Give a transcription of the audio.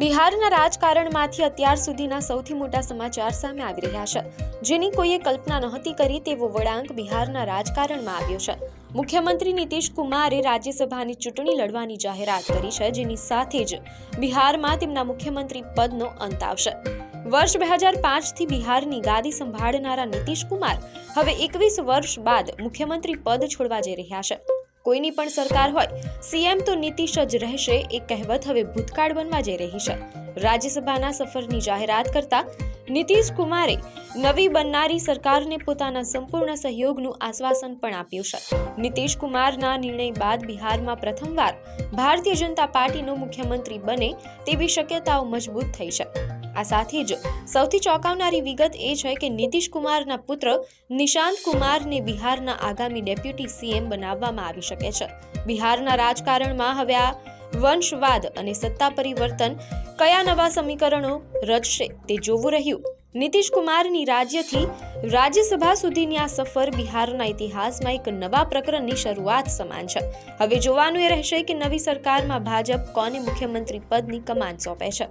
બિહારના રાજકારણમાંથી અત્યાર સુધીના સૌથી મોટા સમાચાર સામે આવી રહ્યા છે, જેની કોઈએ કલ્પના નહોતી કરી તેવો વળાંક બિહારના રાજકારણમાં આવ્યો છે। મુખ્યમંત્રી નીતિશ કુમારે રાજ્યસભાની ચૂંટણી લડવાની જાહેરાત કરી છે, જેની સાથે જ બિહારમાં તેમના મુખ્યમંત્રી પદનો અંત આવશે। વર્ષ 2005થી બિહારની ગાદી સંભાળનારા નીતિશ કુમાર હવે 21 વર્ષ બાદ મુખ્યમંત્રી પદ છોડવા જઈ રહ્યા છે। કોઈની પણ સરકાર હોય, સીએમ તો નીતિશ જ રહેશે એ કહેવત હવે ભૂતકાળ બનવા જઈ રહી છે। રાજ્યસભાના સફરની જાહેરાત કરતા નીતિશ કુમારે નવી બનનારી સરકારને પોતાના સંપૂર્ણ સહયોગનું આશ્વાસન પણ આપ્યું છે। નીતિશ કુમારના નિર્ણય બાદ બિહારમાં પ્રથમવાર ભારતીય જનતા પાર્ટીનો મુખ્યમંત્રી બને તેવી શક્યતાઓ મજબૂત થઈ છે। આ સાથે જ સૌથી ચોંકાવનારી વિગત એ છે કે નીતિશ કુમારના પુત્ર નિશાંત કુમારને બિહારના આગામી ડેપ્યુટી સીએમ બનાવવામાં આવી શકે છે। બિહારના રાજકારણમાં હવે આ વંશવાદ અને સત્તા પરિવર્તન કયા નવા સમીકરણો રચશે તે જોવું રહ્યું। નીતિશ કુમારની રાજ્યથી રાજ્યસભા સુધીની આ સફર બિહારના ઇતિહાસમાં એક નવા પ્રકરણની શરૂઆત સમાન છે। હવે જોવાનું એ રહેશે કે નવી સરકારમાં ભાજપ કોને મુખ્યમંત્રી પદની કમાન સોંપે છે।